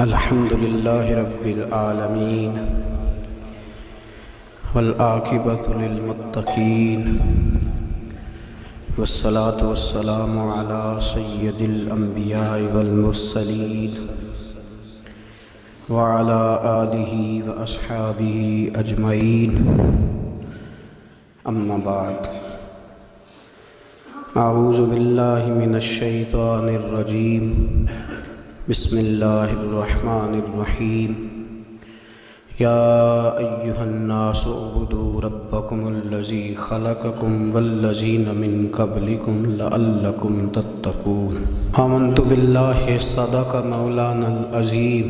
الحمد لله رب العالمين والعاقبة للمتقين والصلاة والسلام على سيد الأنبياء والمرسلين وعلى آله وأصحابه أجمعين. أما بعد، أعوذ بالله من الشيطان الرجيم. بسم الله الرحمن الرحيم. يا أيها الناس اعبدوا ربكم الذي خلقكم والذين من قبلكم لعلكم تتقون. آمنت بالله صدق مولانا العظيم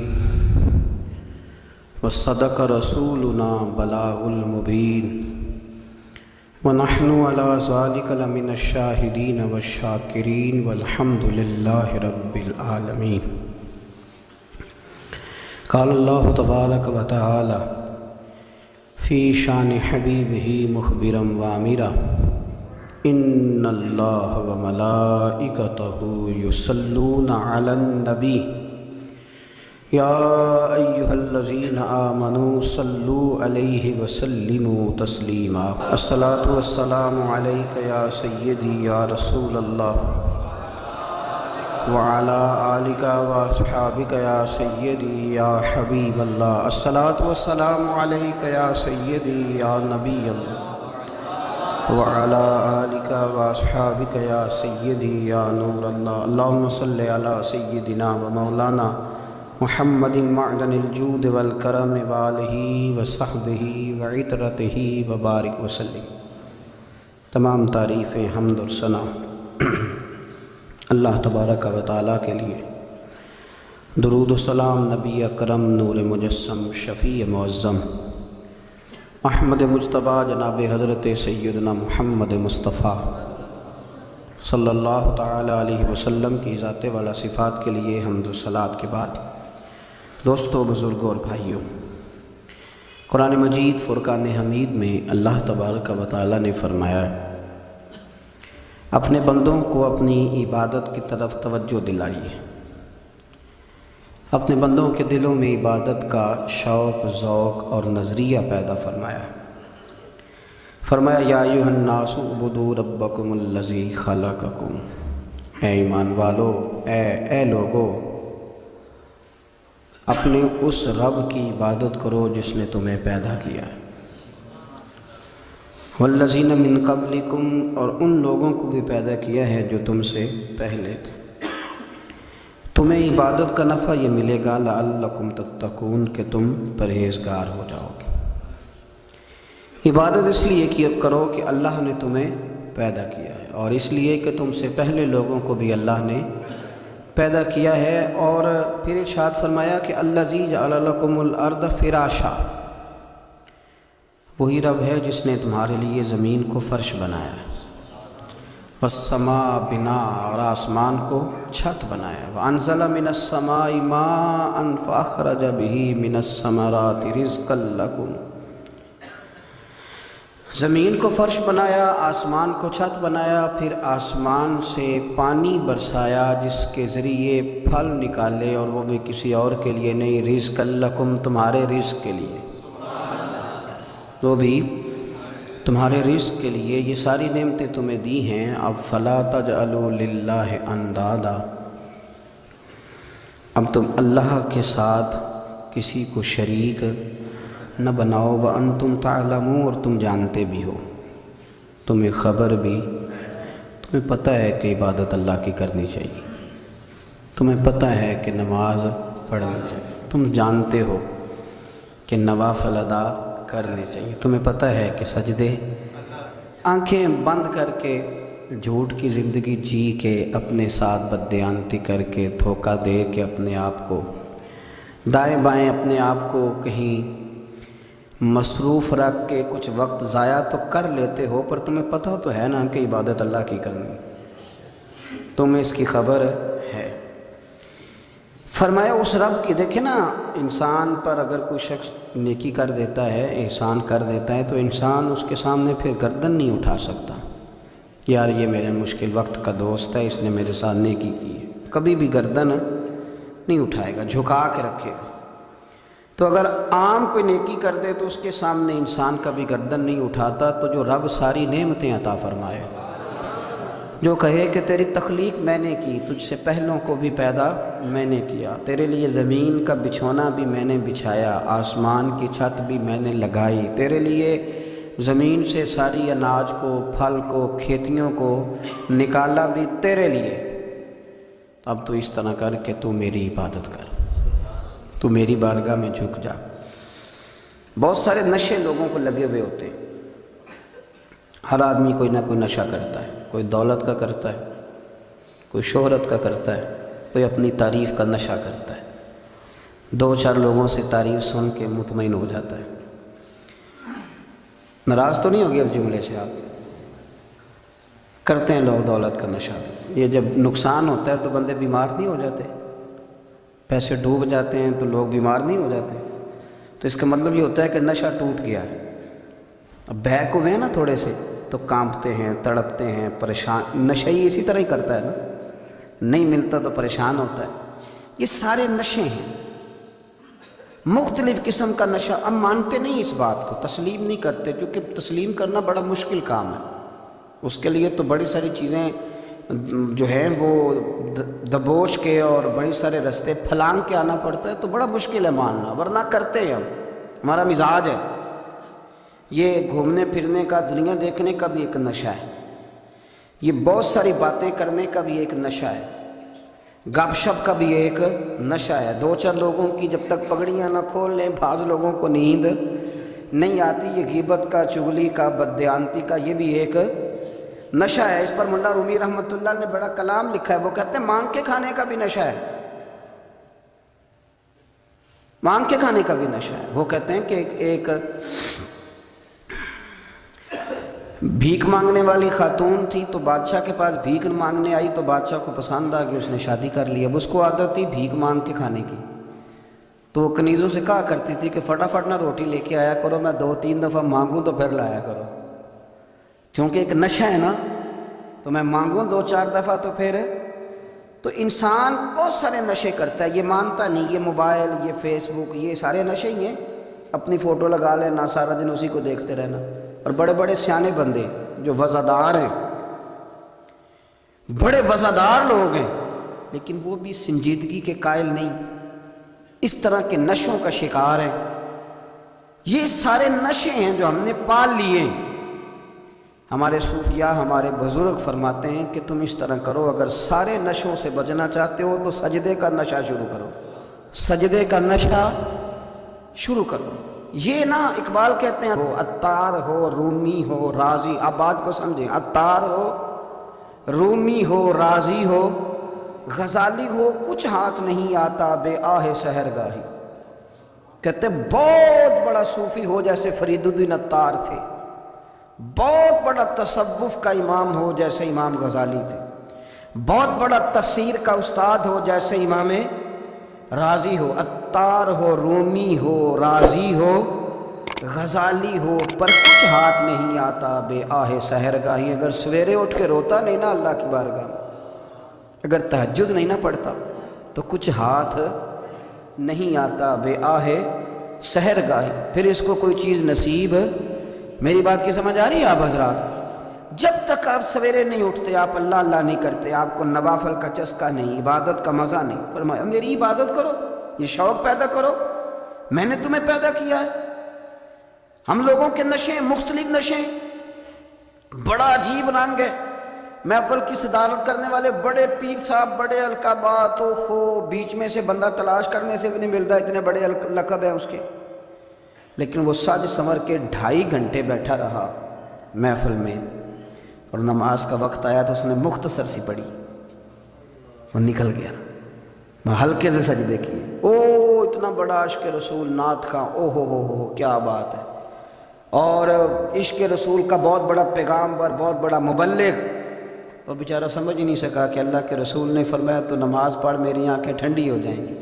وصدق رسولنا بلاغ المبين ونحن على ذلك لمن الشاهدين والشاكرين والحمد لله رب العالمين. قال الله تبارك وتعالى في شان حبيبه مخبرا وامرا إن الله وملائكته يصلون على النبي يا أيها الذين آمنوا صلوا عليه وسلموا تسليما. الصلاة والسلام عليك يا سيدي يا رسول الله وعلى آلك وأصحابك يا سيدي يا حبيب الله. الصلاة والسلام عليك يا سيدي يا نبي الله وعلى آلك وأصحابك يا سيدي يا نور الله. اللهم صل على سيدنا ومولانا محمد معدن الجود والکرم وآلہ وصحبہ وعطرتہ وبارک وسلم. تمام تعریفیں، حمد اور ثنا اللہ تبارک و تعالیٰ کے لیے. درود و سلام نبی اکرم نور مجسم شفیع معظم احمد مجتبیٰ جناب حضرت سیدنا محمد مصطفیٰ صلی اللہ تعالیٰ علیہ وسلم کی ذات والا صفات کے لیے حمد و صلات کے بعد، دوستو، بزرگوں اور بھائیوں، قرآن مجید فرقان حمید میں اللہ تبارک و تعالیٰ نے فرمایا ہے اپنے بندوں کو اپنی عبادت کی طرف توجہ دلائی، اپنے بندوں کے دلوں میں عبادت کا شوق، ذوق اور نظریہ پیدا فرمایا. فرمایا یا ایھا الناس اعبدوا ربکم الذی خلقکم. اے ایمان والو، اے لوگو، اپنے اس رب کی عبادت کرو جس نے تمہیں پیدا کیا ہے. والذین من قبلکم، اور ان لوگوں کو بھی پیدا کیا ہے جو تم سے پہلے تھے. تمہیں عبادت کا نفع یہ ملے گا لعلکم تتقون، کہ تم پرہیزگار ہو جاؤ گے. عبادت اس لیے کرو کہ اللہ نے تمہیں پیدا کیا ہے، اور اس لیے کہ تم سے پہلے لوگوں کو بھی اللہ نے پیدا کیا ہے. اور پھر ارشاد فرمایا کہ الذی جعل لکم الارض فراشا، وہی رب ہے جس نے تمہارے لیے زمین کو فرش بنایا ہے. والسماء بناء، اور آسمان کو چھت بنایا. وانزل من السماء ماء فاخرج به من الثمرات رزقا لکم. زمین کو فرش بنایا، آسمان کو چھت بنایا، پھر آسمان سے پانی برسایا جس کے ذریعے پھل نکالے، اور وہ بھی کسی اور کے لیے نہیں، رزقا لکم، تمہارے رزق کے لیے، وہ بھی تمہارے رزق کے لیے. یہ ساری نعمتیں تمہیں دی ہیں. اب فلا تجعلوا للہ اندادا، اب تم اللہ کے ساتھ کسی کو شریک نہ بناؤ. وانتم تعلمون، اور تم جانتے بھی ہو، تمہیں خبر بھی، تمہیں پتہ ہے کہ عبادت اللہ کی کرنی چاہیے، تمہیں پتہ ہے کہ نماز پڑھنی چاہیے، تم جانتے ہو کہ نوافل ادا کرنے چاہیے، تمہیں پتہ ہے کہ سجدے آنکھیں بند کر کے جھوٹ کی زندگی جی کے، اپنے ساتھ بددیانتی کر کے، دھوکہ دے کے، اپنے آپ کو دائیں بائیں، اپنے آپ کو کہیں مصروف رکھ کے کچھ وقت ضائع تو کر لیتے ہو، پر تمہیں پتہ تو ہے نا کہ عبادت اللہ کی کرنی، تمہیں اس کی خبر ہے. فرمایا اس رب کی، دیکھیں نا، انسان پر اگر کوئی شخص نیکی کر دیتا ہے، احسان کر دیتا ہے، تو انسان اس کے سامنے پھر گردن نہیں اٹھا سکتا. یار یہ میرے مشکل وقت کا دوست ہے، اس نے میرے ساتھ نیکی کی ہے، کبھی بھی گردن نہیں اٹھائے گا، جھکا کے رکھے گا۔ تو اگر عام کوئی نیکی کر دے تو اس کے سامنے انسان کبھی گردن نہیں اٹھاتا، تو جو رب ساری نعمتیں عطا فرمائے، جو کہے کہ تیری تخلیق میں نے کی، تجھ سے پہلوں کو بھی پیدا میں نے کیا، تیرے لیے زمین کا بچھونا بھی میں نے بچھایا، آسمان کی چھت بھی میں نے لگائی، تیرے لیے زمین سے ساری اناج کو، پھل کو، کھیتیوں کو نکالا بھی تیرے لیے۔ اب تو اس طرح کر کہ تو میری عبادت کر، تو میری بارگاہ میں جھک جا۔ بہت سارے نشے لوگوں کو لگے ہوئے ہوتے ہیں، ہر آدمی کوئی نہ کوئی نشہ کرتا ہے، کوئی دولت کا کرتا ہے، کوئی شہرت کا کرتا ہے، کوئی اپنی تعریف کا نشہ کرتا ہے، دو چار لوگوں سے تعریف سن کے مطمئن ہو جاتا ہے۔ ناراض تو نہیں ہو گیا اس جملے سے آپ؟ کرتے ہیں لوگ دولت کا نشہ، یہ جب نقصان ہوتا ہے تو بندے بیمار نہیں ہو جاتے، پیسے ڈوب جاتے ہیں تو لوگ بیمار نہیں ہو جاتے، تو اس کا مطلب یہ ہوتا ہے کہ نشہ ٹوٹ گیا ہے۔ اب بہک ہوئے ہیں نا تھوڑے سے تو کانپتے ہیں، تڑپتے ہیں، پریشان۔ نشہ ہی اسی طرح ہی کرتا ہے نا، نہیں ملتا تو پریشان ہوتا ہے۔ یہ سارے نشے ہیں، مختلف قسم کا نشہ۔ ہم مانتے نہیں اس بات کو، تسلیم نہیں کرتے، کیونکہ تسلیم کرنا بڑا مشکل کام ہے، اس کے لیے تو بڑی ساری چیزیں جو ہیں وہ دبوچ کے اور بڑی سارے رستے پھلانگ کے آنا پڑتا ہے، تو بڑا مشکل ہے ماننا، ورنہ کرتے ہیں ہم، ہمارا مزاج ہے۔ یہ گھومنے پھرنے کا، دنیا دیکھنے کا بھی ایک نشہ ہے، یہ بہت ساری باتیں کرنے کا بھی ایک نشہ ہے، گپ شپ کا بھی ایک نشہ ہے۔ دو چار لوگوں کی جب تک پگڑیاں نہ کھول لیں، بعض لوگوں کو نیند نہیں آتی، یہ غیبت کا، چغلی کا، بددیانتی کا، یہ بھی ایک نشہ ہے۔ اس پر ملا رومی رحمۃ اللہ نے بڑا کلام لکھا ہے، وہ کہتے ہیں مانگ کے کھانے کا بھی نشہ ہے، مانگ کے کھانے کا بھی نشہ ہے۔ وہ کہتے ہیں کہ ایک بھیک مانگنے والی خاتون تھی، تو بادشاہ کے پاس بھیک مانگنے آئی، تو بادشاہ کو پسند آ گئی، اس نے شادی کر لی۔ اب اس کو عادت تھی بھیک مانگ کے کھانے کی، تو وہ کنیزوں سے کہا کرتی تھی کہ فٹافٹ نہ روٹی لے کے آیا کرو، میں 2-3 دفعہ مانگوں تو پھر لایا کرو، کیونکہ ایک نشہ ہے نا، تو میں مانگوں 2-4 دفعہ تو پھر۔ تو انسان بہت سارے نشے کرتا ہے، یہ مانتا نہیں، یہ موبائل، یہ فیس بک، یہ سارے نشے ہی ہیں۔ اپنی فوٹو لگا لینا، سارا دن اسی کو دیکھتے رہنا، اور بڑے بڑے سیانے بندے جو وزادار ہیں، بڑے وزادار لوگ ہیں، لیکن وہ بھی سنجیدگی کے قائل نہیں، اس طرح کے نشوں کا شکار ہیں۔ یہ سارے نشے ہیں جو ہم نے پال لیے۔ ہمارے صوفیاء، ہمارے بزرگ فرماتے ہیں کہ تم اس طرح کرو، اگر سارے نشوں سے بچنا چاہتے ہو تو سجدے کا نشہ شروع کرو، سجدے کا نشہ شروع کرو۔ یہ نا اقبال کہتے ہیں، عطار ہو، رومی ہو، رازی، آپ بات کو سمجھیں، عطار ہو، رومی ہو، رازی ہو، غزالی ہو، کچھ ہاتھ نہیں آتا بے آہ سحر گاہی۔ کہتے بہت بڑا صوفی ہو جیسے فرید الدین عطار تھے، بہت بڑا تصوف کا امام ہو جیسے امام غزالی تھے، بہت بڑا تفسیر کا استاد ہو جیسے امام رازی ہو، عطار ہو، رومی ہو، رازی ہو، غزالی ہو، پر کچھ ہاتھ نہیں آتا بے آہ سحر گاہی۔ اگر سویرے اٹھ کے روتا نہیں نا اللہ کی بارگاہ میں، اگر تہجد نہیں نہ پڑھتا تو کچھ ہاتھ نہیں آتا بے آہ سحر گاہی، پھر اس کو کوئی چیز نصیب۔ میری بات کی سمجھ آ رہی ہے آپ حضرات؟ جب تک آپ سویرے نہیں اٹھتے، آپ اللہ اللہ نہیں کرتے، آپ کو نوافل کا چسکا نہیں، عبادت کا مزہ نہیں، فرمایا میری عبادت کرو، یہ شوق پیدا کرو، میں نے تمہیں پیدا کیا ہے۔ ہم لوگوں کے نشے، مختلف نشے، بڑا عجیب رنگ ہے۔ محفل کی صدارت کرنے والے بڑے پیر صاحب، بڑے القابات، بیچ میں سے بندہ تلاش کرنے سے بھی نہیں مل رہا، اتنے بڑے لقب ہیں اس کے، لیکن وہ سج سنور کے 2.5 گھنٹے بیٹھا رہا محفل میں، اور نماز کا وقت آیا تو اس نے مختصر سی پڑھی، وہ نکل گیا، میں ہلکے سے سجدے کیے۔ اتنا بڑا عشق رسول، نعت کا، ہو کیا بات ہے، اور عشق رسول کا بہت بڑا پیغامبر، بہت بڑا مبلغ، اور بیچارہ سمجھ ہی نہیں سکا کہ اللہ کے رسول نے فرمایا تو نماز پڑھ میری آنکھیں ٹھنڈی ہو جائیں گی۔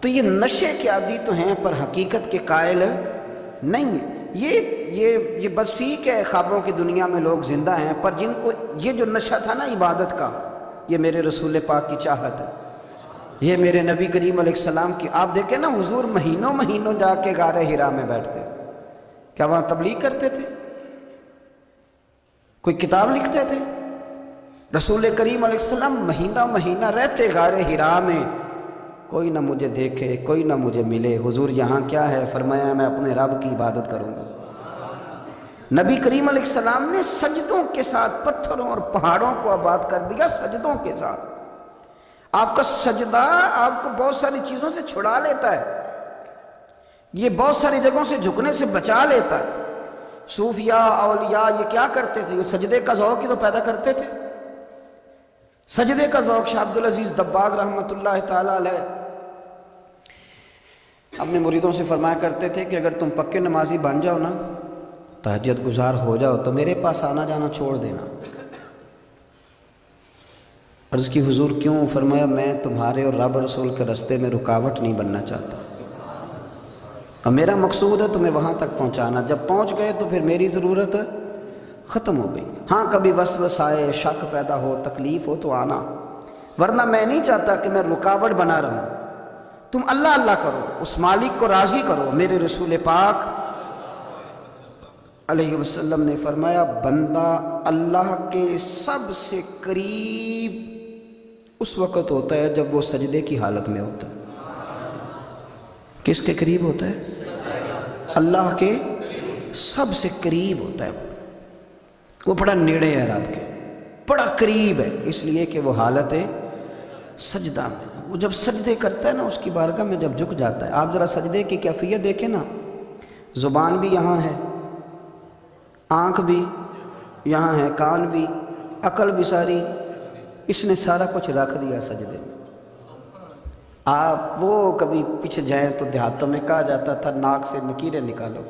تو یہ نشے کے عادی تو ہیں پر حقیقت کے قائل نہیں ہیں۔ یہ بس ٹھیک ہے، خوابوں کی دنیا میں لوگ زندہ ہیں، پر جن کو یہ جو نشہ تھا نا عبادت کا، یہ میرے رسول پاک کی چاہت ہے، یہ میرے نبی کریم علیہ السلام کی، آپ دیکھیں نا حضور مہینوں مہینوں جا کے غار حرا میں بیٹھتے، کیا وہاں تبلیغ کرتے تھے؟ کوئی کتاب لکھتے تھے؟ رسول کریم علیہ السلام مہینہ مہینہ رہتے غار حرا میں، کوئی نہ مجھے دیکھے، کوئی نہ مجھے ملے، حضور یہاں کیا ہے؟ فرمایا میں اپنے رب کی عبادت کروں گا۔ نبی کریم علیہ السلام نے سجدوں کے ساتھ پتھروں اور پہاڑوں کو آباد کر دیا، سجدوں کے ساتھ۔ آپ کا سجدہ آپ کو بہت ساری چیزوں سے چھڑا لیتا ہے، یہ بہت ساری جگہوں سے جھکنے سے بچا لیتا ہے۔ صوفیاء اولیاء یہ کیا کرتے تھے؟ یہ سجدے کا ذوق ہی تو پیدا کرتے تھے۔ سجدے کا ذوق شاہ عبدالعزیز دباغ رحمۃ اللہ تعالی علیہ اپنے مریدوں سے فرمایا کرتے تھے کہ اگر تم پکے نمازی بن جاؤ نا، تہجد گزار ہو جاؤ، تو میرے پاس آنا جانا چھوڑ دینا۔ عرض کی حضور کیوں؟ فرمایا میں تمہارے اور رب رسول کے راستے میں رکاوٹ نہیں بننا چاہتا، اور میرا مقصود ہے تمہیں وہاں تک پہنچانا۔ جب پہنچ گئے تو پھر میری ضرورت ختم ہو گئی۔ ہاں کبھی وسوسہ آئے، شک پیدا ہو، تکلیف ہو تو آنا، ورنہ میں نہیں چاہتا کہ میں رکاوٹ بنا رہوں۔ تم اللہ اللہ کرو، اس مالک کو راضی کرو۔ میرے رسول پاک علیہ وسلم نے فرمایا بندہ اللہ کے سب سے قریب اس وقت ہوتا ہے جب وہ سجدے کی حالت میں ہوتا ہے۔ کس کے قریب ہوتا ہے؟ اللہ کے سب سے قریب ہوتا ہے، وہ بڑا نیڑے ہے رب کے، بڑا قریب ہے، اس لیے کہ وہ حالت سجدہ میں، وہ جب سجدے کرتا ہے نا اس کی بارگاہ میں جب جھک جاتا ہے۔ آپ ذرا سجدے کی کیفیت دیکھیں نا، زبان بھی یہاں ہے، آنکھ بھی یہاں ہے، کان بھی، عقل بھی ساری، اس نے سارا کچھ رکھ دیا سجدے میں۔ آپ وہ کبھی پیچھے جائیں تو دیہاتوں میں کہا جاتا تھا ناک سے نکیریں نکالو،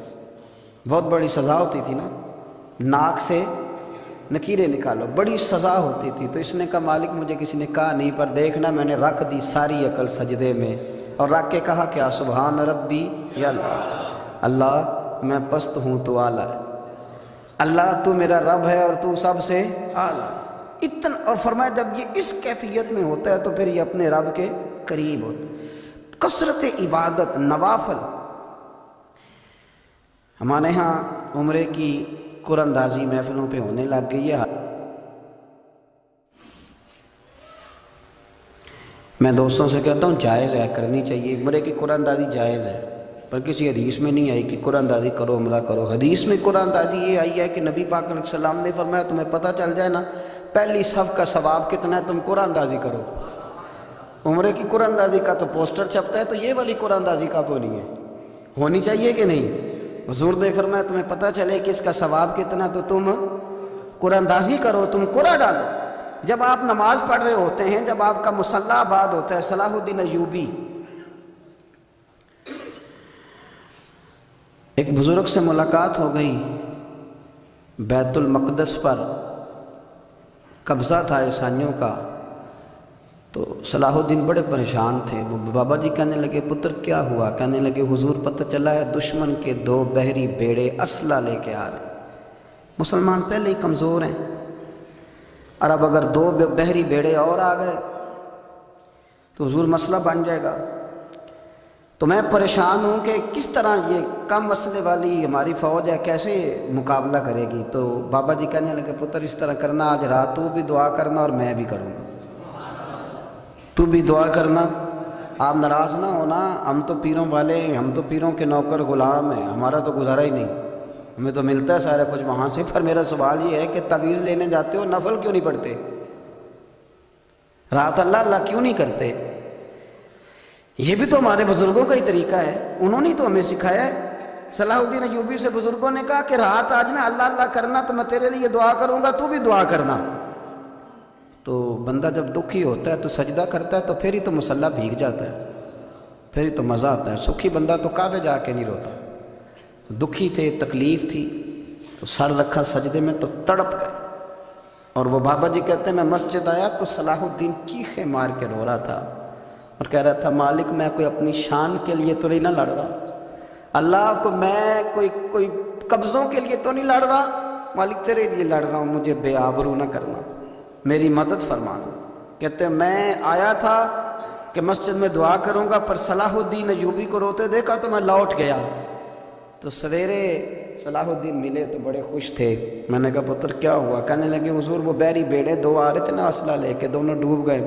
بہت بڑی سزا ہوتی تھی نا، ناک سے نکیریں نکالو، بڑی سزا ہوتی تھی۔ تو اس نے کہا مالک مجھے کسی نے کہا نہیں، پر دیکھنا میں نے رکھ دی ساری عقل سجدے میں، اور رکھ کے کہا کیا؟ سبحان ربی یا اللہ، اللہ میں پست ہوں تو اعلیٰ ہے، اللہ تو میرا رب ہے اور تو سب سے اعلیٰ اتنا۔ اور فرمایا جب یہ اس کیفیت میں ہوتا ہے تو پھر یہ اپنے رب کے قریب ہوتا ہے۔ کثرت عبادت، نوافل۔ ہمارے ہاں عمرے کی قرآن اندازی محفلوں پہ ہونے لگ گئی ہے۔ میں دوستوں سے کہتا ہوں جائز ہے، کرنی چاہیے، عمرے کی قرآن اندازی جائز ہے، پر کسی حدیث میں نہیں آئی کہ قرآن اندازی کرو عمرہ کرو۔ حدیث میں قرآن اندازی یہ آئی ہے کہ نبی پاک علیہ السلام نے فرمایا تمہیں پتہ چل جائے نا پہلی صف کا ثواب کتنا ہے، تم قرآن اندازی کرو۔ عمرے کی قرآن اندازی کا تو پوسٹر چھپتا ہے، تو یہ والی قرآن اندازی کب ہونی ہے؟ ہونی چاہیے کہ نہیں؟ حضور نے فرمایا تمہیں پتہ چلے کہ اس کا ثواب کتنا، تو تم قرآن اندازی کرو، تم قرآن ڈالو۔ جب آپ نماز پڑھ رہے ہوتے ہیں، جب آپ کا مصلی آباد ہوتا ہے، صلاح الدین ایوبی ایک بزرگ سے ملاقات ہو گئی، بیت المقدس پر قبضہ تھا عیسائیوں کا، تو صلاح الدین بڑے پریشان تھے۔ وہ بابا جی کہنے لگے پتر کیا ہوا؟ کہنے لگے حضور پتہ چلا ہے دشمن کے 2 بحری بیڑے اسلحہ لے کے آ رہے ہیں، مسلمان پہلے ہی کمزور ہیں، اور اب اگر 2 بحری بیڑے اور آ گئے تو حضور مسئلہ بن جائے گا۔ تو میں پریشان ہوں کہ کس طرح یہ کم مسئلے والی ہماری فوج ہے کیسے مقابلہ کرے گی۔ تو بابا جی کہنے لگے پتر اس طرح کرنا، آج رات تو بھی دعا کرنا اور میں بھی کروں گا، تو بھی دعا کرنا، آپ ناراض نہ ہونا، ہم تو پیروں والے ہیں، ہم تو پیروں کے نوکر غلام ہیں، ہمارا تو گزارا ہی نہیں، ہمیں تو ملتا ہے سارا کچھ وہاں سے۔ پر میرا سوال یہ ہے کہ تعویذ لینے جاتے ہو نفل کیوں نہیں پڑھتے؟ رات اللہ اللہ کیوں نہیں کرتے؟ یہ بھی تو ہمارے بزرگوں کا ہی طریقہ ہے، انہوں نے تو ہمیں سکھایا ہے۔ صلاح الدین ایوبی سے بزرگوں نے کہا کہ رات آج نا اللہ اللہ کرنا، تو میں تیرے لیے دعا کروں گا، تو بھی دعا کرنا۔ تو بندہ جب دکھی ہوتا ہے تو سجدہ کرتا ہے، تو پھر ہی تو مصلی بھیگ جاتا ہے، پھر ہی تو مزہ آتا ہے۔ سکھی بندہ تو کعبے جا کے نہیں روتا، دکھی تھے، تکلیف تھی، تو سر رکھا سجدے میں تو تڑپ گئے۔ اور وہ بابا جی کہتے ہیں میں مسجد آیا تو صلاح الدین چیخیں مار کے رو رہا تھا اور کہہ رہا تھا مالک میں کوئی اپنی شان کے لیے تو نہیں نہ لڑ رہا، اللہ کو میں کوئی قبضوں کے لیے تو نہیں لڑ رہا، مالک تیرے لیے لڑ رہا ہوں، مجھے بے آبرو نہ کرنا، میری مدد فرمانا۔ کہتے ہیں میں آیا تھا کہ مسجد میں دعا کروں گا، پر صلاح الدین ایوبی کو روتے دیکھا تو میں لوٹ گیا۔ تو سویرے صلاح الدین ملے تو بڑے خوش تھے۔ میں نے کہا پتر کیا ہوا؟ کہنے لگے حضور وہ بحری بیڑے دو آ رہے تھے نا اسلحہ لے کے، دونوں ڈوب گئے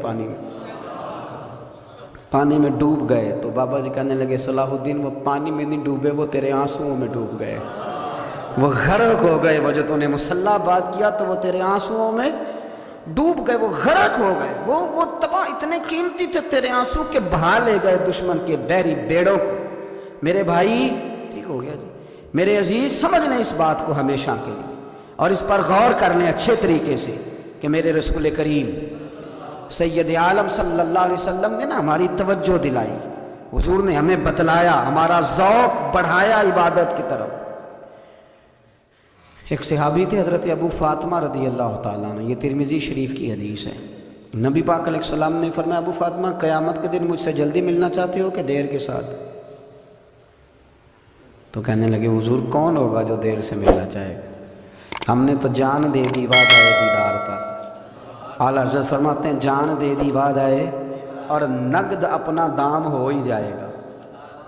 پانی میں ڈوب گئے۔ تو بابا جی کہنے لگے صلاح الدین وہ پانی میں نہیں ڈوبے، وہ تیرے آنسوؤں میں ڈوب گئے، وہ غرق ہو گئے۔ وہ جو تو نے مسلح بات کیا تو وہ تیرے آنسوؤں میں ڈوب گئے، وہ غرق ہو گئے، وہ تباہ اتنے قیمتی تھے تیرے آنسو کے بہا لے گئے دشمن کے بحری بیڑوں کو۔ میرے بھائی ٹھیک ہو گیا جی، میرے عزیز سمجھ لیں اس بات کو ہمیشہ کے لیے، اور اس پر غور کر لیں اچھے طریقے سے کہ میرے رسول کریم سید عالم صلی اللہ علیہ وسلم نے نا ہماری توجہ دلائی، حضور نے ہمیں بتلایا، ہمارا ذوق بڑھایا عبادت کی طرف۔ ایک صحابی تھے حضرت ابو فاطمہ رضی اللہ تعالیٰ عنہ، یہ ترمذی شریف کی حدیث ہے۔ نبی پاک علیہ السلام نے فرمایا ابو فاطمہ قیامت کے دن مجھ سے جلدی ملنا چاہتے ہو کہ دیر کے ساتھ؟ تو کہنے لگے حضور کون ہوگا جو دیر سے ملنا چاہے گا؟ ہم نے تو جان دے دی وعدہ دیدار پر۔ اعلیٰ حضرت فرماتے ہیں جان دے دی وعدہ اور نقد اپنا دام ہو ہی جائے گا۔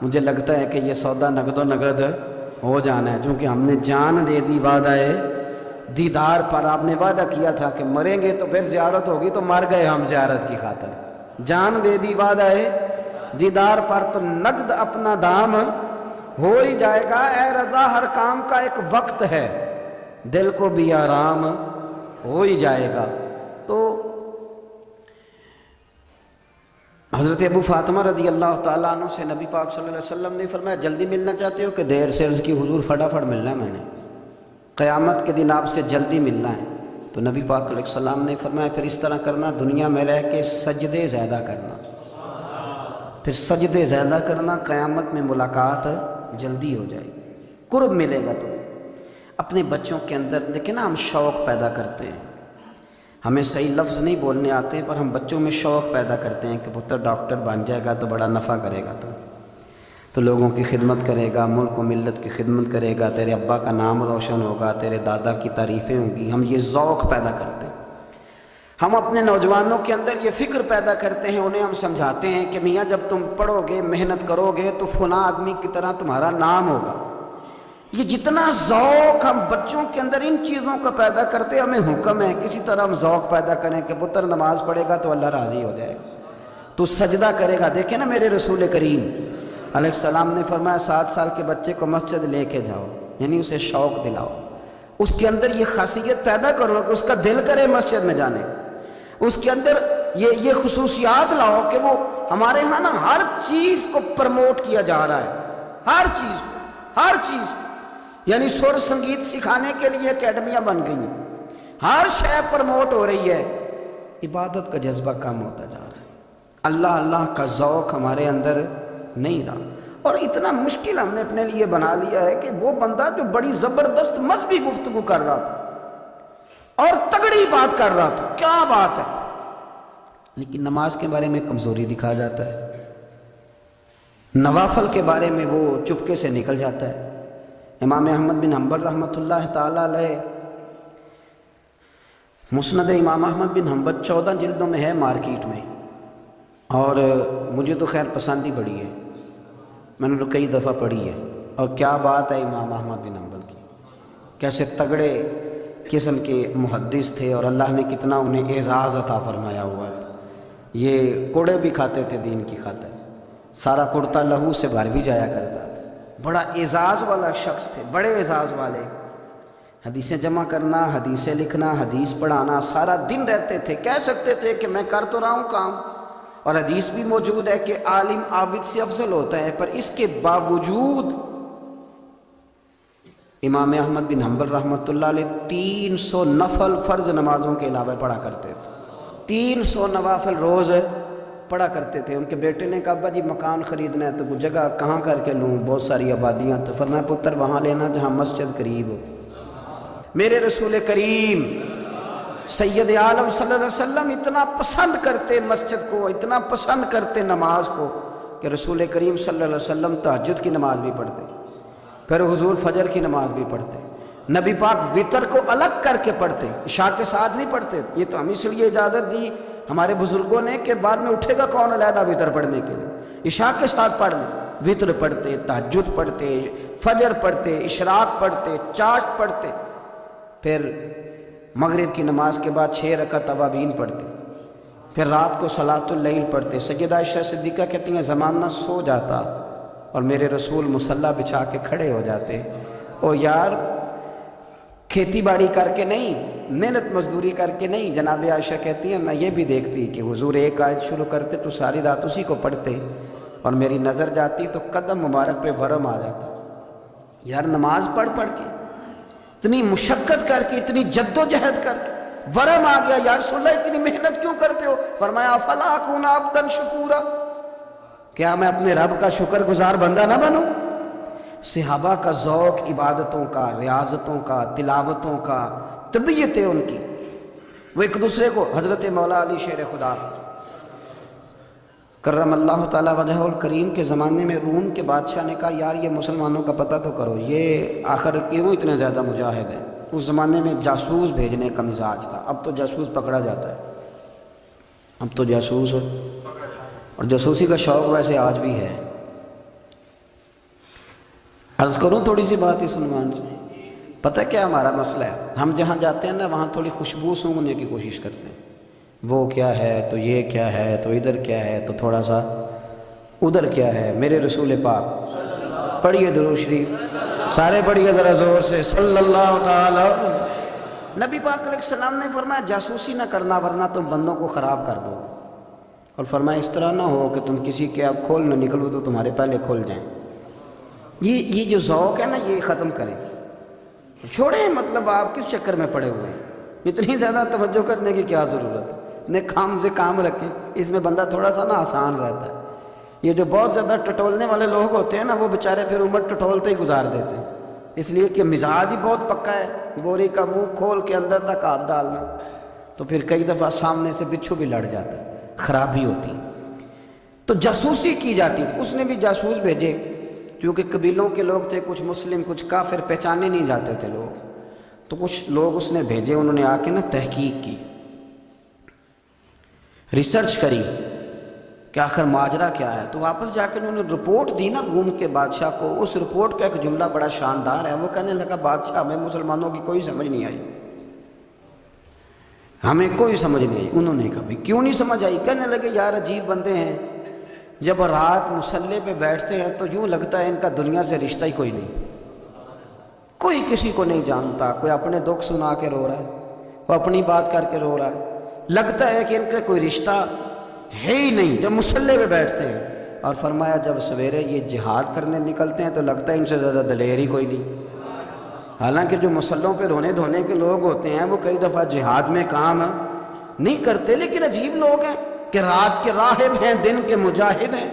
مجھے لگتا ہے کہ یہ سودا نقد و نقد ہو جانا ہے، چونکہ ہم نے جان دے دی وعدہ دیدار پر۔ آپ نے وعدہ کیا تھا کہ مریں گے تو پھر زیارت ہوگی، تو مر گئے ہم زیارت کی خاطر۔ جان دے دی وعدہ دیدار پر، تو نقد اپنا دام ہو ہی جائے گا۔ اے رضا ہر کام کا ایک وقت ہے، دل کو بھی آرام ہو ہی جائے گا۔ تو حضرت ابو فاطمہ رضی اللہ تعالیٰ عنہ سے نبی پاک صلی اللہ علیہ وسلم نے فرمایا جلدی ملنا چاہتے ہو کہ دیر سے؟ عرض کی حضور فٹافٹ ملنا ہے، میں نے قیامت کے دن آپ سے جلدی ملنا ہے۔ تو نبی پاک علیہ السلام نے فرمایا پھر اس طرح کرنا، دنیا میں رہ کے سجدے زیادہ کرنا، پھر سجدے زیادہ کرنا، قیامت میں ملاقات جلدی ہو جائے گی، قرب ملے گا تمہیں۔ اپنے بچوں کے اندر دیکھیں نا، ہم شوق پیدا کرتے ہیں، ہمیں صحیح لفظ نہیں بولنے آتے پر ہم بچوں میں شوق پیدا کرتے ہیں کہ پتر ڈاکٹر بن جائے گا تو بڑا نفع کرے گا، تو لوگوں کی خدمت کرے گا، ملک و ملت کی خدمت کرے گا، تیرے ابا کا نام روشن ہوگا، تیرے دادا کی تعریفیں ہوں گی۔ ہم یہ ذوق پیدا کرتے ہیں، ہم اپنے نوجوانوں کے اندر یہ فکر پیدا کرتے ہیں، انہیں ہم سمجھاتے ہیں کہ میاں جب تم پڑھو گے محنت کرو گے تو فلاں آدمی کی طرح تمہارا نام ہوگا۔ یہ جتنا ذوق ہم بچوں کے اندر ان چیزوں کا پیدا کرتے، ہمیں حکم ہے کسی طرح ہم ذوق پیدا کریں کہ پتر نماز پڑھے گا تو اللہ راضی ہو جائے گا، تو سجدہ کرے گا۔ دیکھیں نا میرے رسول کریم علیہ السلام نے فرمایا 7 سال کے بچے کو مسجد لے کے جاؤ، یعنی اسے شوق دلاؤ، اس کے اندر یہ خاصیت پیدا کرو کہ اس کا دل کرے مسجد میں جانے، اس کے اندر یہ خصوصیات لاؤ کہ وہ ہمارے ہاں نا ہر چیز کو پرموٹ کیا جا رہا ہے، ہر چیز کو، یعنی سر سنگیت سکھانے کے لیے اکیڈمیاں بن گئی ہیں، ہر شے پرموٹ ہو رہی ہے، عبادت کا جذبہ کم ہوتا جا رہا ہے، اللہ کا ذوق ہمارے اندر نہیں رہا۔ اور اتنا مشکل ہم نے اپنے لیے بنا لیا ہے کہ وہ بندہ جو بڑی زبردست مذہبی گفتگو کر رہا تھا اور تگڑی بات کر رہا تھا، کیا بات ہے، لیکن نماز کے بارے میں کمزوری دکھا جاتا ہے، نوافل کے بارے میں وہ چپکے سے نکل جاتا ہے۔ امام احمد بن حنبل رحمۃ اللہ تعالیٰ علیہ، مسند امام احمد بن حنبل 14 جلدوں میں ہے مارکیٹ میں، اور مجھے تو خیر پسند ہی بڑی ہے، میں نے تو کئی دفعہ پڑھی ہے، اور کیا بات ہے امام احمد بن حنبل کی، کیسے تگڑے قسم کے محدث تھے، اور اللہ نے کتنا انہیں اعزاز عطا فرمایا ہوا ہے۔ یہ کوڑے بھی کھاتے تھے دین کی خاطر، سارا کرتا لہو سے بھر بھی جایا کرتا تھا، بڑا اعزاز والا شخص تھے، بڑے اعزاز والے، حدیثیں جمع کرنا، حدیثیں لکھنا، حدیث پڑھانا، سارا دن رہتے تھے۔ کہہ سکتے تھے کہ میں کر تو رہا ہوں کام، اور حدیث بھی موجود ہے کہ عالم عابد سے افضل ہوتا ہے، پر اس کے باوجود امام احمد بن حنبل رحمۃ اللہ علیہ 300 نفل فرض نمازوں کے علاوہ پڑھا کرتے تھے، 300 نوافل روز پڑھا کرتے تھے۔ ان کے بیٹے نے کہا ابا جی مکان خریدنا ہے تو وہ جگہ کہاں کر کے لوں، بہت ساری آبادیاں، تو فرمایا پتر وہاں لینا جہاں مسجد قریب ہو۔ میرے رسول کریم سید عالم صلی اللہ علیہ وسلم اتنا پسند کرتے مسجد کو، اتنا پسند کرتے نماز کو، کہ رسول کریم صلی اللہ علیہ وسلم تہجد کی نماز بھی پڑھتے، پھر حضور فجر کی نماز بھی پڑھتے، نبی پاک وتر کو الگ کر کے پڑھتے، عشاء کے ساتھ نہیں پڑھتے۔ یہ تو ہم اس لیے اجازت دی ہمارے بزرگوں نے کہ بعد میں اٹھے گا کون علیحدہ وطر پڑھنے کے لیے، عشاء کے ساتھ پڑھ لیں، وطر پڑھتے، تہجد پڑھتے، فجر پڑھتے، اشراق پڑھتے، چاشت پڑھتے، پھر مغرب کی نماز کے بعد 6 رکعت اوابین پڑھتے، پھر رات کو صلاۃ اللیل پڑھتے۔ سیدہ عائشہ صدیقہ کہتی ہیں زمانہ سو جاتا اور میرے رسول مصلی بچھا کے کھڑے ہو جاتے۔ او یار کھیتی باڑی کر کے نہیں، محنت مزدوری کر کے نہیں، جناب عائشہ کہتی ہیں میں یہ بھی دیکھتی کہ حضور ایک آیت شروع کرتے تو ساری رات اسی کو پڑھتے، اور میری نظر جاتی تو قدم مبارک پہ ورم آ جاتا۔ یار نماز پڑھ پڑھ کے، اتنی مشقت کر کے، اتنی جد و جہد کر کے ورم آ گیا، یا رسول اللہ اتنی محنت کیوں کرتے ہو؟ فرمایا افلا اکون عبدا شکورا، کیا میں اپنے رب کا شکر گزار بندہ نہ بنوں؟ صحابہ کا ذوق عبادتوں کا، ریاضتوں کا، تلاوتوں کا، طبیعت ہے ان کی، وہ ایک دوسرے کو، حضرت مولا علی شیر خدا کرم اللہ تعالیٰ وجہہ الکریم کے زمانے میں روم کے بادشاہ نے کہا یار یہ مسلمانوں کا پتہ تو کرو، یہ آخر کیوں اتنے زیادہ مجاہد ہیں؟ اس زمانے میں جاسوس بھیجنے کا مزاج تھا، اب تو جاسوس پکڑا جاتا ہے، اب تو جاسوس ہو، اور جاسوسی کا شوق ویسے آج بھی ہے۔ عرض کروں تھوڑی سی بات اس عنوان سے، پتہ کیا ہمارا مسئلہ ہے؟ ہم جہاں جاتے ہیں نا وہاں تھوڑی خوشبو سونگھنے کی کوشش کرتے ہیں، وہ کیا ہے تو یہ کیا ہے تو ادھر کیا ہے تو تھوڑا سا ادھر کیا ہے۔ میرے رسول پاک پڑھیے درود شریف، سارے پڑھیے ذرا زور سے، صلی اللہ تعالی۔ نبی پاک علیہ السلام نے فرمایا جاسوسی نہ کرنا ورنہ تم بندوں کو خراب کر دو، اور فرمایا اس طرح نہ ہو کہ تم کسی کے اب کھول نہ نکلو تو تمہارے پہلے کھول جائیں۔ یہ جو ذوق ہے نا یہ ختم کریں، چھوڑیں، مطلب آپ کس چکر میں پڑے ہوئے ہیں، اتنی زیادہ توجہ کرنے کی کیا ضرورت ہے؟ نے کام سے کام رکھیں، اس میں بندہ تھوڑا سا نا آسان رہتا ہے۔ یہ جو بہت زیادہ ٹٹولنے والے لوگ ہوتے ہیں نا وہ بیچارے پھر عمر ٹٹولتے ہی گزار دیتے ہیں، اس لیے کہ مزاج ہی بہت پکا ہے، گوری کا منہ کھول کے اندر تک ہاتھ ڈالنا، تو پھر کئی دفعہ سامنے سے بچھو بھی لڑ جاتا ہے، خرابی ہوتی۔ تو جاسوسی کی جاتی تھی، اس نے بھی جاسوس بھیجے، کیونکہ قبیلوں کے لوگ تھے، کچھ مسلم کچھ کافر، پہچانے نہیں جاتے تھے لوگ، تو کچھ لوگ اس نے بھیجے، انہوں نے آ کے نا تحقیق کی، ریسرچ کری کہ آخر ماجرا کیا ہے، تو واپس جا کے انہوں نے رپورٹ دی نا روم کے بادشاہ کو۔ اس رپورٹ کا ایک جملہ بڑا شاندار ہے، وہ کہنے لگا بادشاہ ہمیں مسلمانوں کی کوئی سمجھ نہیں آئی، ہمیں کوئی سمجھ نہیں آئی۔ انہوں نے کہا کیوں نہیں سمجھ آئی؟ کہنے لگے یار عجیب بندے ہیں، جب رات مصلے پہ بیٹھتے ہیں تو یوں لگتا ہے ان کا دنیا سے رشتہ ہی کوئی نہیں، کوئی کسی کو نہیں جانتا، کوئی اپنے دکھ سنا کے رو رہا ہے، کوئی اپنی بات کر کے رو رہا ہے، لگتا ہے کہ ان کا کوئی رشتہ ہے ہی نہیں جب مصلے پہ بیٹھتے ہیں۔ اور فرمایا جب سویرے یہ جہاد کرنے نکلتے ہیں تو لگتا ہے ان سے زیادہ دلیر ہی کوئی نہیں، حالانکہ جو مصلوں پہ رونے دھونے کے لوگ ہوتے ہیں وہ کئی دفعہ جہاد میں کام نہیں کرتے، لیکن عجیب لوگ ہیں کہ رات کے راہب ہیں، دن کے مجاہد ہیں،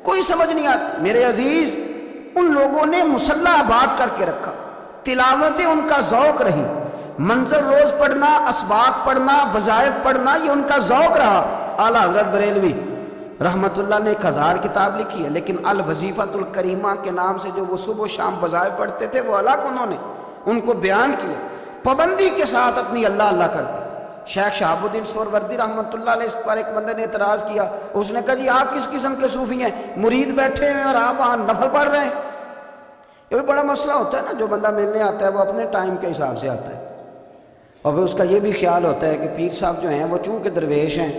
کوئی سمجھ نہیں آتی۔ میرے عزیز ان لوگوں نے مصلی آباد کر کے رکھا، تلاوتیں ان کا ذوق رہی، منظر روز پڑھنا، اسباق پڑھنا، وظائف پڑھنا، یہ ان کا ذوق رہا۔ اعلیٰ حضرت بریلوی رحمت اللہ نے 1000 کتاب لکھی ہے، لیکن الوظیفۃ الکریمہ کے نام سے جو وہ صبح و شام وظائف پڑھتے تھے وہ الگ انہوں نے ان کو بیان کیا، پابندی کے ساتھ اپنی اللہ اللہ کرتے۔ شیخ شہاب الدین سہروردی رحمۃ اللہ علیہ، اس پر ایک بندے نے اعتراض کیا، اس نے کہا جی آپ کس قسم کے صوفی ہیں، مرید بیٹھے ہیں اور آپ وہاں نفل پڑھ رہے ہیں؟ یہ بھی بڑا مسئلہ ہوتا ہے نا، جو بندہ ملنے آتا ہے وہ اپنے ٹائم کے حساب سے آتا ہے، اور پھر اس کا یہ بھی خیال ہوتا ہے کہ پیر صاحب جو ہیں وہ چونکہ درویش ہیں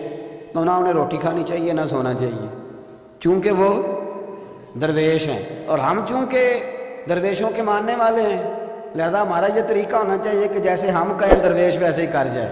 تو نہ انہیں روٹی کھانی چاہیے نہ سونا چاہیے، چونکہ وہ درویش ہیں، اور ہم چونکہ درویشوں کے ماننے والے ہیں لہذا ہمارا یہ طریقہ ہونا چاہیے کہ جیسے ہم کہیں درویش ویسے ہی کر جائے،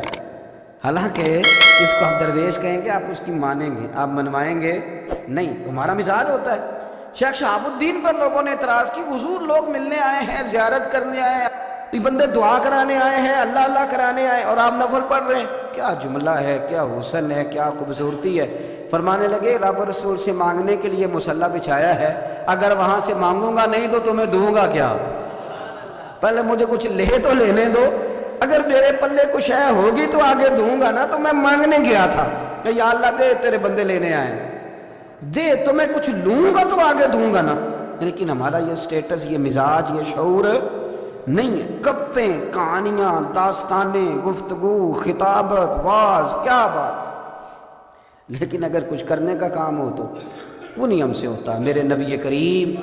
حالانکہ اس کو ہم درویش کہیں گے آپ اس کی مانیں گے، آپ منوائیں گے نہیں، ہمارا مزاج ہوتا ہے۔ شیخ شہاب الدین پر لوگوں نے اعتراض کی، حضور لوگ ملنے آئے ہیں، زیارت کرنے آئے ہیں، یہ بندے دعا کرانے آئے ہیں، اللہ اللہ کرانے آئے اور آپ نفل پڑھ رہے ہیں، کیا جملہ ہے، کیا حسن ہے، کیا خوبصورتی ہے۔ فرمانے لگے رب رسول سے مانگنے کے لیے مصلی بچھایا ہے، اگر وہاں سے مانگوں گا نہیں تو تمہیں دوں گا کیا؟ پہلے مجھے کچھ لے تو لینے دو، اگر میرے پلے کچھ ہے ہوگی تو آگے دوں گا نا، تو میں مانگنے گیا تھا کہ یا اللہ دے تیرے بندے لینے آئے، دے تو میں کچھ لوں گا تو آگے دوں گا نا، لیکن ہمارا یہ سٹیٹس، یہ مزاج، یہ شعور نہیں ہے۔ گپیں، کہانیاں، داستانیں، گفتگو، خطابت، واز، کیا بات، لیکن اگر کچھ کرنے کا کام ہو تو وہ نہیں ہم سے ہوتا۔ میرے نبی کریم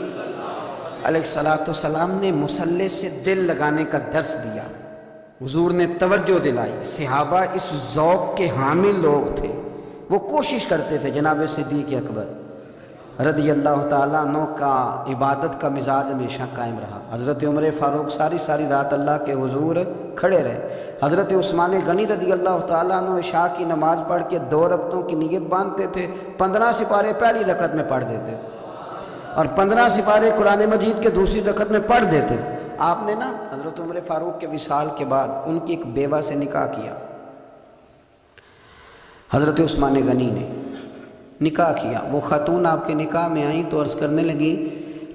علیہ الصلوۃ والسلام نے مصلی سے دل لگانے کا درس دیا، حضور نے توجہ دلائی۔ صحابہ اس ذوق کے حامل لوگ تھے، وہ کوشش کرتے تھے۔ جناب صدیق اکبر رضی اللہ تعالیٰ عنہ کا عبادت کا مزاج ہمیشہ قائم رہا۔ حضرت عمر فاروق ساری رات اللہ کے حضور کھڑے رہے۔ حضرت عثمان غنی رضی اللہ تعالیٰ عنہ عشاء کی نماز پڑھ کے 2 رکعتوں کی نیت باندھتے تھے، 15 سپارے پہلی رکعت میں پڑھ دیتے اور 15 سپارے قرآن مجید کے دوسری رکعت میں پڑھ دیتے۔ آپ نے نا حضرت عمر فاروق کے وصال کے بعد ان کی ایک بیوہ سے نکاح کیا، حضرت عثمان غنی نے نکاح کیا۔ وہ خاتون آپ کے نکاح میں آئیں تو عرض کرنے لگی،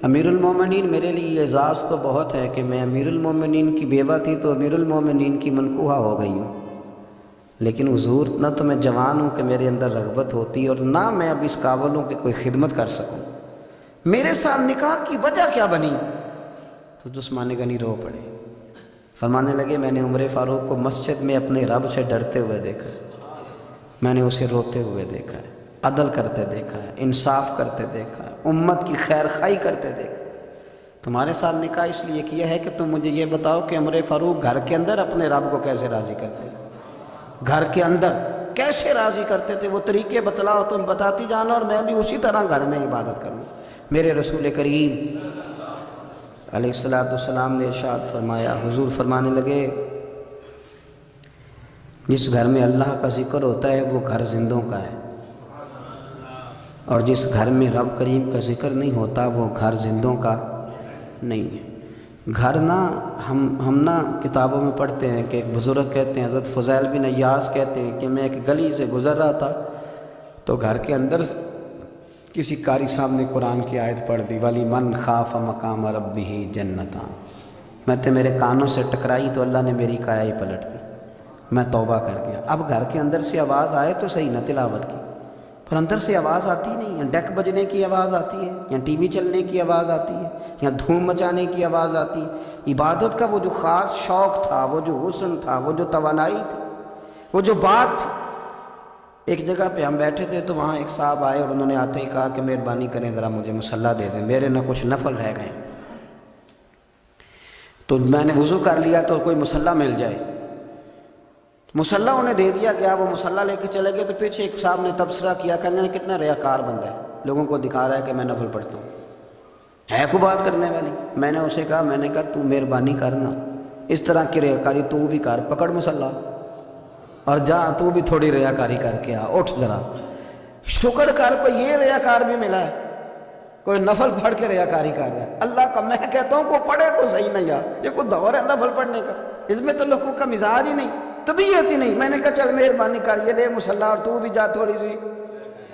امیر المومنین میرے لیے یہ اعزاز تو بہت ہے کہ میں امیر المومنین کی بیوہ تھی تو امیر المومنین کی منکوحہ ہو گئی ہوں، لیکن حضور نہ تو میں جوان ہوں کہ میرے اندر رغبت ہوتی اور نہ میں اب اس قابل ہوں کہ کوئی خدمت کر سکوں، میرے ساتھ نکاح کی وجہ کیا بنی؟ تو عثمان غنی رو پڑے، فرمانے لگے میں نے عمر فاروق کو مسجد میں اپنے رب سے ڈرتے ہوئے دیکھا ہے، میں نے اسے روتے ہوئے دیکھا ہے، عدل کرتے دیکھا ہے، انصاف کرتے دیکھا ہے، امت کی خیر خواہی کرتے دیکھا۔ تمہارے ساتھ نکاح اس لیے کیا ہے کہ تم مجھے یہ بتاؤ کہ عمر فاروق گھر کے اندر اپنے رب کو کیسے راضی کرتے تھے، گھر کے اندر کیسے راضی کرتے تھے، وہ طریقے بتلاؤ، تم بتاتی جانا اور میں بھی اسی طرح گھر میں عبادت کروں۔ میرے رسول کریم علیہ الصلوۃ والسلام نے ارشاد فرمایا، حضور فرمانے لگے جس گھر میں اللہ کا ذکر ہوتا ہے وہ گھر زندوں کا ہے، اور جس گھر میں رب کریم کا ذکر نہیں ہوتا وہ گھر زندوں کا نہیں ہے۔ گھر نا ہم نا کتابوں میں پڑھتے ہیں کہ ایک بزرگ کہتے ہیں، حضرت فضیل بن عیاض کہتے ہیں کہ میں ایک گلی سے گزر رہا تھا تو گھر کے اندر کسی قاری صاحب نے قرآن کی آیت پڑھ دی، ولی من خاف مقام ربہ جنتان، میں تے میرے کانوں سے ٹکرائی تو اللہ نے میری کایا ہی پلٹ دی، میں توبہ کر گیا۔ اب گھر کے اندر سے آواز آئے تو صحیح نہ تلاوت کی، پر اندر سے آواز آتی نہیں، یا ڈیک بجنے کی آواز آتی ہے، یا ٹی وی چلنے کی آواز آتی ہے، یا دھوم مچانے کی آواز آتی ہے۔ عبادت کا وہ جو خاص شوق تھا، وہ جو حسن تھا، وہ جو توانائی تھی، وہ جو بات تھی۔ ایک جگہ پہ ہم بیٹھے تھے تو وہاں ایک صاحب آئے اور انہوں نے آتے ہی کہا کہ مہربانی کریں ذرا مجھے مصلی دے دیں، میرے نہ کچھ نفل رہ گئے۔ تو میں نے وضو کر لیا تو کوئی مصلی مل جائے، مصلی انہیں دے دیا گیا، وہ مصلی لے کے چلے گئے تو پیچھے ایک صاحب نے تبصرہ کیا، کہنے کتنا ریاکار بندہ ہے، لوگوں کو دکھا رہا ہے کہ میں نفل پڑھتا ہوں، ہے کوئی بات کرنے والی؟ میں نے اسے کہا، میں نے کہا تو مہربانی کرنا، اس طرح کی ریاکاری تو بھی کر، پکڑ مصلی اور جا تو بھی تھوڑی ریاکاری کر کے آ، اٹھ ذرا شکر کر، کوئی یہ ریاکار بھی ملا ہے، کوئی نفل پڑھ کے ریاکاری کر رہا ہے۔ اللہ کا میں کہتا ہوں کو پڑھے تو صحیح نہیں یار، یہ کوئی دور ہے نفل پڑھنے کا؟ اس میں تو لوگوں کا مزاج ہی نہیں، طبیعت ہی نہیں۔ میں نے کہا چل مہربانی کر، یہ لے مصلی اور تو بھی جا تھوڑی سی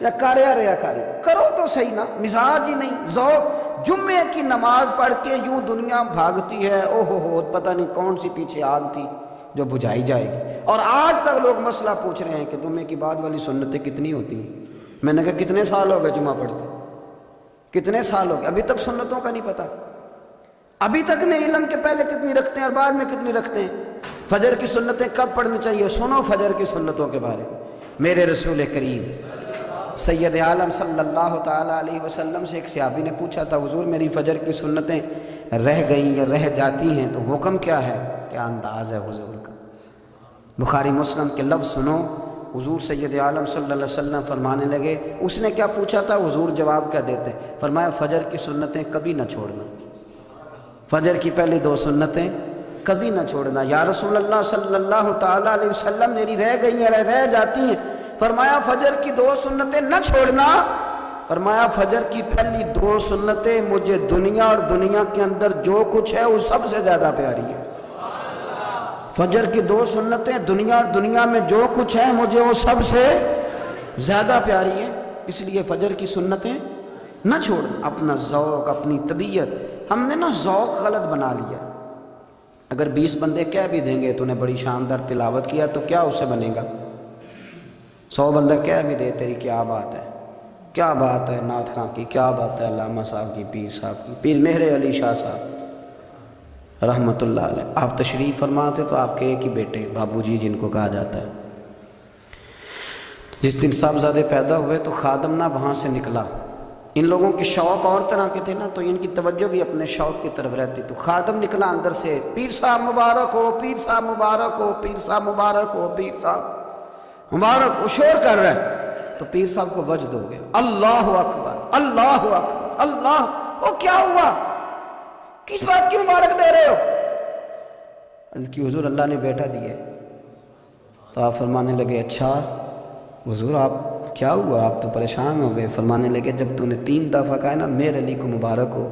یا کر یا ریاکاری کرو تو صحیح نا، مزاج ہی نہیں، ذوق۔ جمعے کی نماز پڑھ کے یوں دنیا بھاگتی ہے، او ہو پتہ نہیں کون سی پیچھے آگ تھی جو بجھائی جائے گی، اور آج تک لوگ مسئلہ پوچھ رہے ہیں کہ جمعے کی بعد والی سنتیں کتنی ہوتی ہیں۔ میں نے کہا کتنے سال ہو گئے جمعہ پڑھتے، کتنے سال ہو گئے، ابھی تک سنتوں کا نہیں پتہ، ابھی تک نہیں علم کے پہلے کتنی رکھتے ہیں اور بعد میں کتنی رکھتے ہیں۔ فجر کی سنتیں کب پڑھنی چاہیے، سنو فجر کی سنتوں کے بارے میں۔ میرے رسول کریم سید عالم صلی اللہ تعالیٰ علیہ وسلم سے ایک صحابی نے پوچھا تھا، حضور میری فجر کی سنتیں رہ گئیں یا رہ جاتی ہیں تو حکم کیا ہے؟ کیا انداز ہے حضور کا؟ بخاری مسلم کے لفظ سنو، حضور سید عالم صلی اللہ علیہ وسلم فرمانے لگے، اس نے کیا پوچھا تھا، حضور جواب کیا دیتے؟ فرمایا فجر کی سنتیں کبھی نہ چھوڑنا، فجر کی پہلی 2 سنتیں کبھی نہ چھوڑنا۔ یا رسول اللہ صلی اللہ تعالیٰ علیہ وسلم میری رہ گئی ہیں، رہ جاتی ہیں۔ فرمایا فجر کی 2 سنتیں نہ چھوڑنا، فرمایا فجر کی پہلی 2 سنتیں مجھے دنیا اور دنیا کے اندر جو کچھ ہے وہ سب سے زیادہ پیاری ہے۔ فجر کی 2 سنتیں دنیا اور دنیا میں جو کچھ ہے مجھے وہ سب سے زیادہ پیاری ہے، اس لیے فجر کی سنتیں نہ چھوڑنا۔ اپنا ذوق، اپنی طبیعت، ہم نے نا ذوق غلط بنا لیا۔ اگر 20 بندے کہہ بھی دیں گے تو نے بڑی شاندار تلاوت کیا تو کیا اس سے بنے گا؟ 100 بندہ کہہ بھی دے تیری کیا بات ہے، کیا بات ہے نعت خاں کی، کیا بات ہے علامہ صاحب کی، پیر صاحب کی، پیر مہر علی شاہ صاحب رحمۃ اللہ علیہ۔ آپ تشریف فرماتے تو آپ کے ایک ہی بیٹے بابو جی جن کو کہا جاتا ہے، جس دن صاحبزادے پیدا ہوئے تو خادم نہ وہاں سے نکلا. ان لوگوں کے شوق اور طرح کے تھے نا، تو ان کی توجہ بھی اپنے شوق کی طرف رہتی. تو خادم نکلا اندر سے، پیر صاحب مبارک ہو، پیر صاحب مبارک ہو، پیر صاحب مبارک ہو، پیر صاحب مبارک ہو، شور کر رہا ہے. تو پیر صاحب کو وجد ہو گیا، اللہ اکبر اللہ اکبر اللہ. وہ کیا ہوا؟ کس بات کی مبارک دے رہے ہو؟ عرض کی حضور اللہ نے بیٹا دیے. تو آپ فرمانے لگے اچھا حضور آپ کیا ہوا، آپ تو پریشان ہو گئے. فرمانے لگے جب تو نے 3 دفعہ کہا نا میرے علی کو مبارک ہو،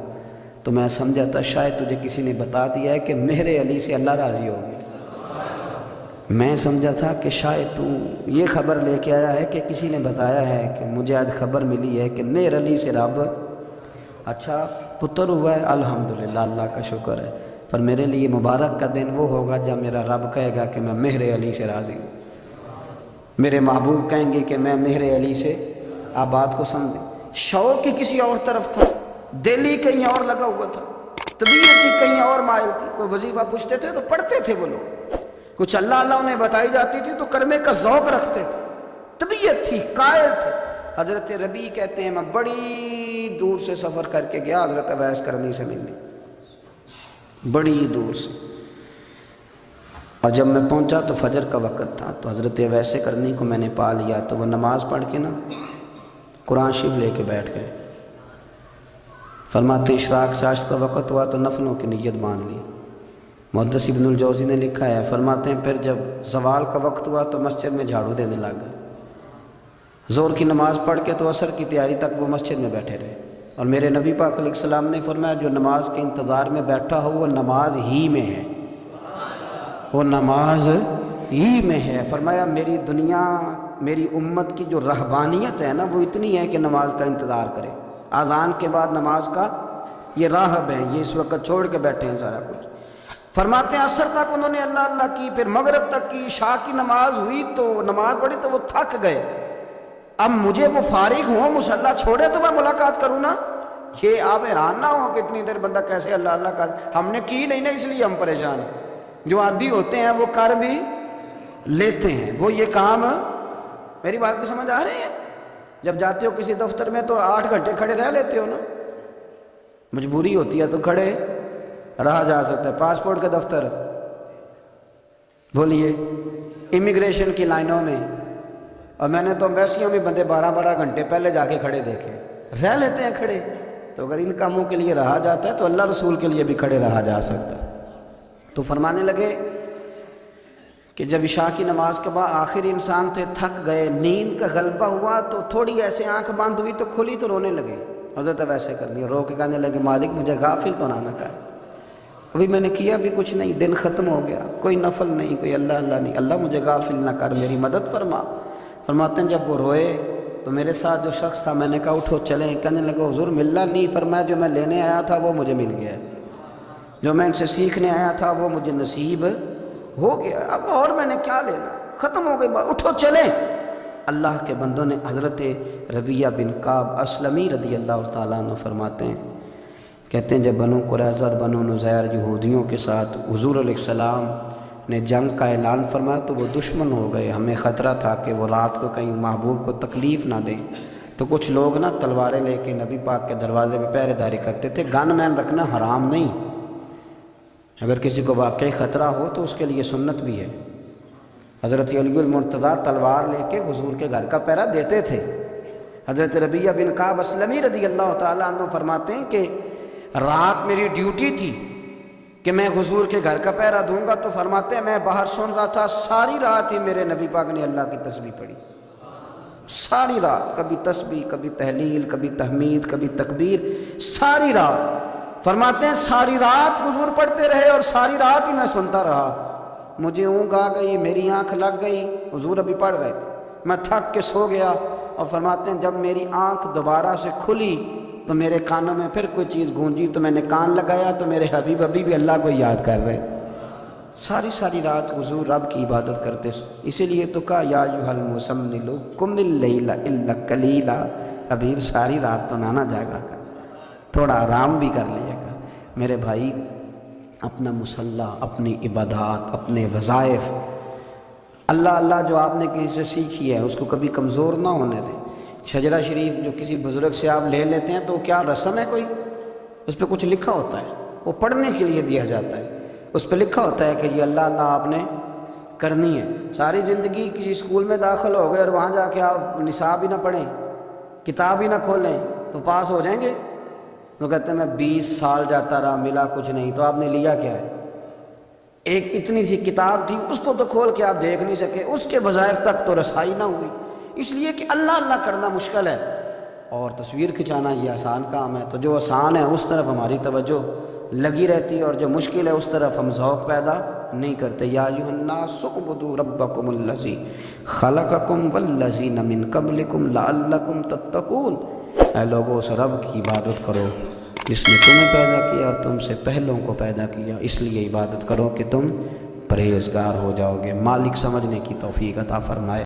تو میں سمجھا تھا شاید تجھے کسی نے بتا دیا ہے کہ میرے علی سے اللہ راضی ہو گیا. میں سمجھا تھا کہ شاید تو یہ خبر لے کے آیا ہے کہ کسی نے بتایا ہے کہ مجھے آج خبر ملی ہے کہ میرے علی سے رب اچھا پتر ہوا ہے. الحمدللہ اللہ کا شکر ہے. پر میرے لیے مبارک کا دن وہ ہوگا جب میرا رب کہے گا کہ میں مہر علی سے راضی ہوں. میرے محبوب کہیں گے کہ میں مہر علی سے. آپ بات کو سمجھیں. شوق ہی کسی اور طرف تھا، دل ہی کہیں اور لگا ہوا تھا، طبیعت ہی کہیں اور مائل تھی. کوئی وظیفہ پوچھتے تھے تو پڑھتے تھے وہ لوگ، کچھ اللہ اللہ انہیں بتائی جاتی تھی تو کرنے کا ذوق رکھتے تھے، طبیعت تھی، قائل تھے. حضرت ربیع کہتے ہیں میں بڑی دور سے سفر کر کے گیا حضرت اویس کرنی سے ملنے، بڑی دور سے. اور جب میں پہنچا تو فجر کا وقت تھا. تو حضرت اویس کرنی کو میں نے پا لیا. تو وہ نماز پڑھ کے نا قرآن شریف لے کے بیٹھ گئے. فرماتے اشراق چاشت کا وقت ہوا تو نفلوں کی نیت باندھ لی. محدث ابن الجوزی نے لکھا ہے، فرماتے ہیں پھر جب زوال کا وقت ہوا تو مسجد میں جھاڑو دینے لگ گئے. ظہر کی نماز پڑھ کے تو عصر کی تیاری تک وہ مسجد میں بیٹھے رہے. اور میرے نبی پاک علیہ السلام نے فرمایا جو نماز کے انتظار میں بیٹھا ہو وہ نماز ہی میں ہے، وہ نماز ہی میں ہے. فرمایا میری دنیا میری امت کی جو رہبانیت ہے نا وہ اتنی ہے کہ نماز کا انتظار کرے. اذان کے بعد نماز کا یہ راہب ہیں، یہ اس وقت چھوڑ کے بیٹھے ہیں سارا کچھ. فرماتے ہیں عصر تک انہوں نے اللہ اللہ کی، پھر مغرب تک کی، عشاء کی نماز ہوئی تو نماز پڑھی تو وہ تھک گئے. اب مجھے وہ فارغ ہوں مصلی چھوڑے تو میں ملاقات کروں نا. یہ آپ حیران نہ ہو کہ اتنی دیر بندہ کیسے اللہ اللہ کر. ہم نے کی نہیں نا اس لیے ہم پریشان ہیں. جو عادی ہوتے ہیں وہ کر بھی لیتے ہیں. وہ یہ کام میری بات کی سمجھ آ رہی ہے؟ جب جاتے ہو کسی دفتر میں تو 8 گھنٹے کھڑے رہ لیتے ہو نا، مجبوری ہوتی ہے تو کھڑے رہا جا سکتا ہے. پاسپورٹ کا دفتر بولیے، امیگریشن کی لائنوں میں، اور میں نے تو ایمبیسیوں میں بندے 12 گھنٹے پہلے جا کے کھڑے دیکھے، رہ لیتے ہیں کھڑے. تو اگر ان کاموں کے لیے رہا جاتا ہے تو اللہ رسول کے لیے بھی کھڑے رہا جا سکتا ہے. تو فرمانے لگے کہ جب عشاء کی نماز کے بعد آخری انسان تھے، تھک گئے، نیند کا غلبہ ہوا تو تھوڑی ایسے آنکھ بند ہوئی تو کھلی تو رونے لگے. حضرت ویسے کر لیا، رو کے کہنے لگے مالک مجھے غافل تو نہ کر، ابھی میں نے کیا بھی کچھ نہیں، دن ختم ہو گیا، کوئی نفل نہیں، کوئی اللہ اللہ نہیں، اللہ مجھے غافل نہ کر، میری مدد فرما. فرماتے ہیں جب وہ روئے تو میرے ساتھ جو شخص تھا میں نے کہا اٹھو چلیں. کہنے لگا حضور ملنا نہیں. فرمایا جو میں لینے آیا تھا وہ مجھے مل گیا، جو میں ان سے سیکھنے آیا تھا وہ مجھے نصیب ہو گیا. اب اور میں نے کیا لینا، ختم ہو گئی بات، اٹھو چلیں. اللہ کے بندوں نے حضرت ربیعہ بن کعب اسلمی رضی اللہ تعالیٰ عنہ فرماتے ہیں، کہتے ہیں جب بنو قریظہ اور بنو نذیر یہودیوں کے ساتھ حضور علیہ السلام نے جنگ کا اعلان فرمایا تو وہ دشمن ہو گئے. ہمیں خطرہ تھا کہ وہ رات کو کہیں محبوب کو تکلیف نہ دیں. تو کچھ لوگ نا تلواریں لے کے نبی پاک کے دروازے پہ پہرے داری کرتے تھے. گن مین رکھنا حرام نہیں، اگر کسی کو واقعی خطرہ ہو تو اس کے لیے سنت بھی ہے. حضرت علی المرتضیٰ تلوار لے کے حضور کے گھر کا پہرا دیتے تھے. حضرت ربیعہ بن کعب اسلمی رضی اللہ تعالیٰ عنہ فرماتے ہیں کہ رات میری ڈیوٹی تھی کہ میں حضور کے گھر کا پہرا دوں گا. تو فرماتے ہیں میں باہر سن رہا تھا، ساری رات ہی میرے نبی پاک نے اللہ کی تسبیح پڑھی، ساری رات، کبھی تسبیح، کبھی تحلیل، کبھی تحمید، کبھی تکبیر، ساری رات. فرماتے ہیں ساری رات حضور پڑھتے رہے اور ساری رات ہی میں سنتا رہا. مجھے اونگ آ گئی، میری آنکھ لگ گئی، حضور ابھی پڑھ رہے تھے، میں تھک کے سو گیا. اور فرماتے ہیں جب میری آنکھ دوبارہ سے کھلی تو میرے کانوں میں پھر کوئی چیز گونجی تو میں نے کان لگایا تو میرے حبیب ابھی بھی اللہ کو یاد کر رہے. ساری رات حضور رب کی عبادت کرتے. اسی لیے تو کہا یا ایھا المزمل قم اللیل الا قلیلا. ابھی ساری رات تو نہ جاگا کر، تھوڑا آرام بھی کر لیا کر. میرے بھائی اپنا مصلی، اپنی عبادات، اپنے وظائف اللہ اللہ جو آپ نے کسی سے سیکھی ہے اس کو کبھی کمزور نہ ہونے دیں۔ شجرہ شریف جو کسی بزرگ سے آپ لے لیتے ہیں تو کیا رسم ہے کوئی؟ اس پہ کچھ لکھا ہوتا ہے، وہ پڑھنے کے لیے دیا جاتا ہے، اس پہ لکھا ہوتا ہے کہ یہ اللہ اللہ آپ نے کرنی ہے۔ ساری زندگی کسی اسکول میں داخل ہو گئے اور وہاں جا کے آپ نصاب ہی نہ پڑھیں، کتاب ہی نہ کھولیں تو پاس ہو جائیں گے؟ وہ کہتے ہیں میں 20 سال جاتا رہا ملا کچھ نہیں، تو آپ نے لیا کیا ہے؟ ایک اتنی سی کتاب تھی، اس کو تو کھول کے آپ دیکھ نہیں سکے، اس کے وظائف تک تو رسائی نہ ہوئی، اس لیے کہ اللہ اللہ کرنا مشکل ہے اور تصویر کھنچانا یہ آسان کام ہے۔ تو جو آسان ہے اس طرف ہماری توجہ لگی رہتی ہے اور جو مشکل ہے اس طرف ہم ذوق پیدا نہیں کرتے۔ یا ایھا الناس اعبدوا ربکم الذی خلقکم والذین من قبلکم لعلکم تتقون، اے لوگو اس رب کی عبادت کرو جس نے تمہیں پیدا کیا اور تم سے پہلوں کو پیدا کیا، اس لیے عبادت کرو کہ تم پرہیزگار ہو جاؤ گے۔ مالک سمجھنے کی توفیق عطا فرمائے۔